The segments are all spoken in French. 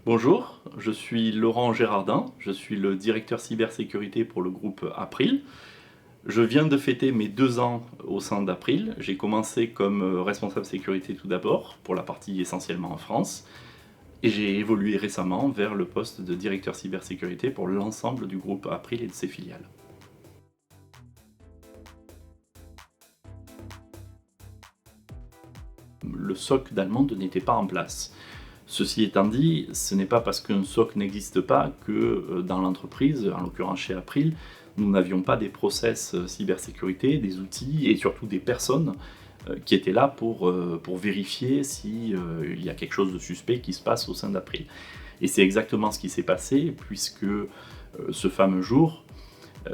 Bonjour, je suis Laurent Gérardin, je suis le directeur cybersécurité pour le groupe April. Je viens de fêter mes 2 ans au sein d'April. J'ai commencé comme responsable sécurité tout d'abord, pour la partie essentiellement en France, et j'ai évolué récemment vers le poste de directeur cybersécurité pour l'ensemble du groupe April et de ses filiales. Le SOC d'Allemande n'était pas en place. Ceci étant dit, ce n'est pas parce qu'un SOC n'existe pas que dans l'entreprise, en l'occurrence chez April, nous n'avions pas des process cybersécurité, des outils et surtout des personnes qui étaient là pour vérifier s'il y a quelque chose de suspect qui se passe au sein d'April. Et c'est exactement ce qui s'est passé puisque ce fameux jour,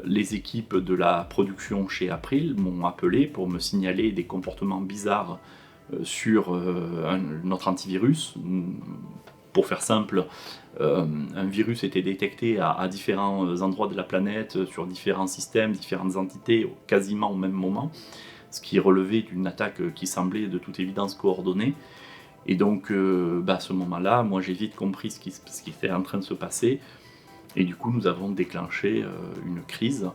les équipes de la production chez April m'ont appelé pour me signaler des comportements bizarres sur notre antivirus. Pour faire simple, un virus était détecté à différents endroits de la planète, sur différents systèmes, différentes entités, quasiment au même moment, ce qui relevait d'une attaque qui semblait de toute évidence coordonnée. Et donc, à ce moment-là, moi j'ai vite compris ce qui était en train de se passer, et du coup nous avons déclenché une crise,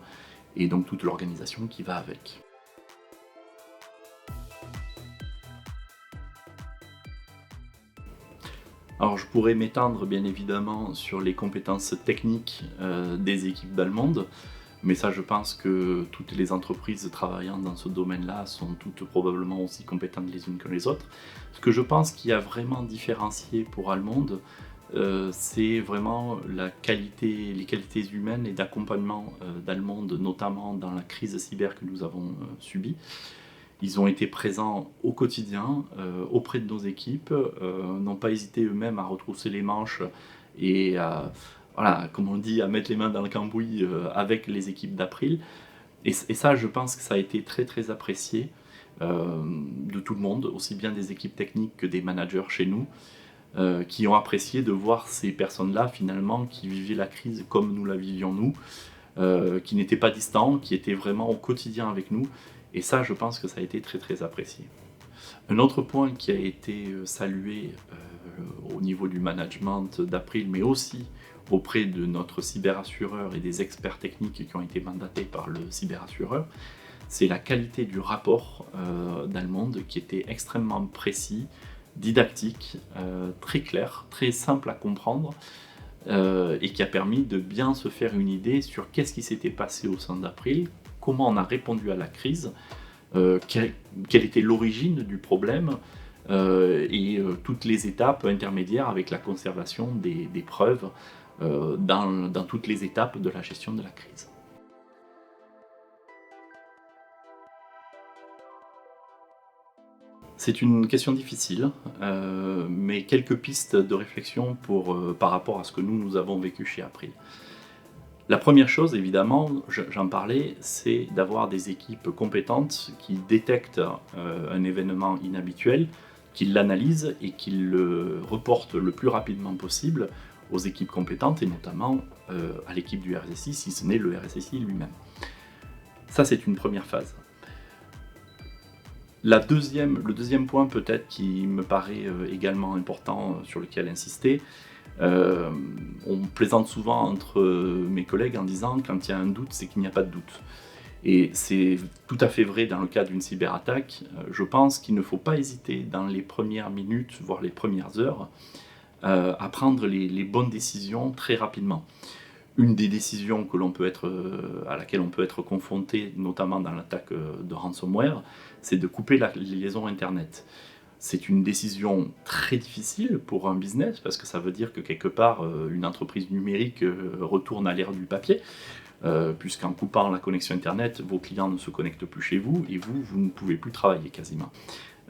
et donc toute l'organisation qui va avec. Alors je pourrais m'étendre bien évidemment sur les compétences techniques des équipes d'Allemande, mais ça je pense que toutes les entreprises travaillant dans ce domaine-là sont toutes probablement aussi compétentes les unes que les autres. Ce que je pense qui a vraiment différencié pour Allemande, c'est vraiment les qualités humaines et d'accompagnement d'Allemande, notamment dans la crise cyber que nous avons subie. Ils ont été présents au quotidien, auprès de nos équipes, n'ont pas hésité eux-mêmes à retrousser les manches et à, voilà, comme on dit, à mettre les mains dans le cambouis avec les équipes d'April. Et ça, je pense que ça a été très très apprécié de tout le monde, aussi bien des équipes techniques que des managers chez nous, qui ont apprécié de voir ces personnes-là finalement qui vivaient la crise comme nous la vivions nous, qui n'étaient pas distants, qui étaient vraiment au quotidien avec nous. Et ça, je pense que ça a été très très apprécié. Un autre point qui a été salué au niveau du management d'April, mais aussi auprès de notre cyberassureur et des experts techniques qui ont été mandatés par le cyberassureur, c'est la qualité du rapport d'Allemande qui était extrêmement précis, didactique, très clair, très simple à comprendre, et qui a permis de bien se faire une idée sur qu'est-ce qui s'était passé au sein d'April, comment on a répondu à la crise, quelle était l'origine du problème, et toutes les étapes intermédiaires avec la conservation des preuves dans toutes les étapes de la gestion de la crise. C'est une question difficile, mais quelques pistes de réflexion par rapport à ce que nous avons vécu chez April. La première chose, évidemment, j'en parlais, c'est d'avoir des équipes compétentes qui détectent un événement inhabituel, qui l'analysent et qui le reportent le plus rapidement possible aux équipes compétentes et notamment à l'équipe du RSSI, si ce n'est le RSSI lui-même. Ça, c'est une première phase. Le deuxième point peut-être qui me paraît également important, sur lequel insister, on plaisante souvent entre mes collègues en disant quand il y a un doute, c'est qu'il n'y a pas de doute. Et c'est tout à fait vrai dans le cas d'une cyberattaque. Je pense qu'il ne faut pas hésiter dans les premières minutes, voire les premières heures, à prendre les bonnes décisions très rapidement. Une des décisions à laquelle on peut être confronté, notamment dans l'attaque de ransomware, c'est de couper la liaison Internet. C'est une décision très difficile pour un business, parce que ça veut dire que quelque part, une entreprise numérique retourne à l'ère du papier, puisqu'en coupant la connexion Internet, vos clients ne se connectent plus chez vous, et vous ne pouvez plus travailler quasiment.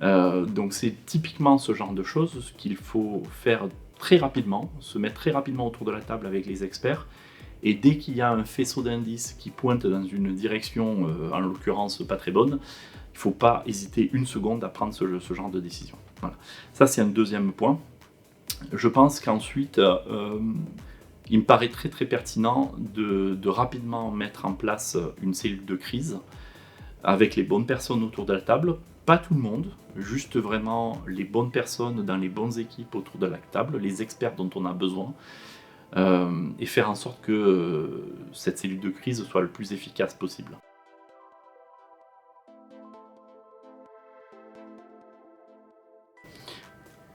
Donc c'est typiquement ce genre de choses qu'il faut faire très rapidement, se mettre très rapidement autour de la table avec les experts, et dès qu'il y a un faisceau d'indices qui pointe dans une direction, en l'occurrence pas très bonne, il ne faut pas hésiter une seconde à prendre ce genre de décision. Voilà. Ça, c'est un deuxième point. Je pense qu'ensuite, il me paraît très très pertinent de rapidement mettre en place une cellule de crise avec les bonnes personnes autour de la table. Pas tout le monde, juste vraiment les bonnes personnes dans les bonnes équipes autour de la table, les experts dont on a besoin, et faire en sorte que cette cellule de crise soit le plus efficace possible.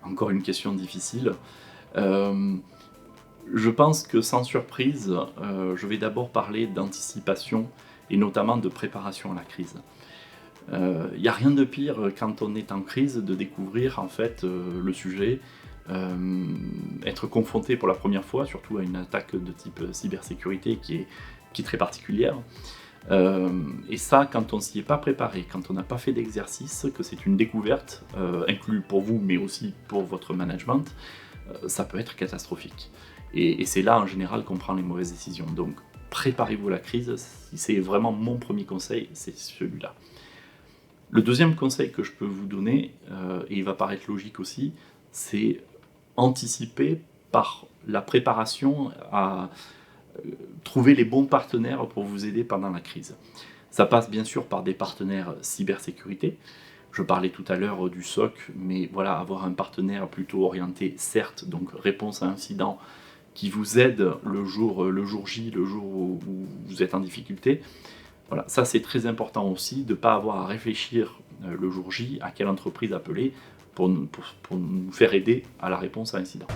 Encore une question difficile. Euh, je pense que sans surprise, je vais d'abord parler d'anticipation et notamment de préparation à la crise. Il n'y a rien de pire quand on est en crise de découvrir en fait le sujet, être confronté pour la première fois, surtout à une attaque de type cybersécurité qui est très particulière. Et ça, quand on s'y est pas préparé, quand on n'a pas fait d'exercice, que c'est une découverte, inclus pour vous, mais aussi pour votre management, ça peut être catastrophique. Et c'est là, en général, qu'on prend les mauvaises décisions. Donc, préparez-vous à la crise. Si c'est vraiment mon premier conseil, c'est celui-là. Le deuxième conseil que je peux vous donner, et il va paraître logique aussi, c'est anticiper par la préparation à trouver les bons partenaires pour vous aider pendant la crise. Ça passe bien sûr par des partenaires cybersécurité. Je parlais tout à l'heure du SOC, mais voilà, avoir un partenaire plutôt orienté, certes, donc réponse à incident, qui vous aide le jour J, le jour où vous êtes en difficulté. Voilà, ça c'est très important aussi, de ne pas avoir à réfléchir le jour J à quelle entreprise appeler pour nous faire aider à la réponse à l'incident.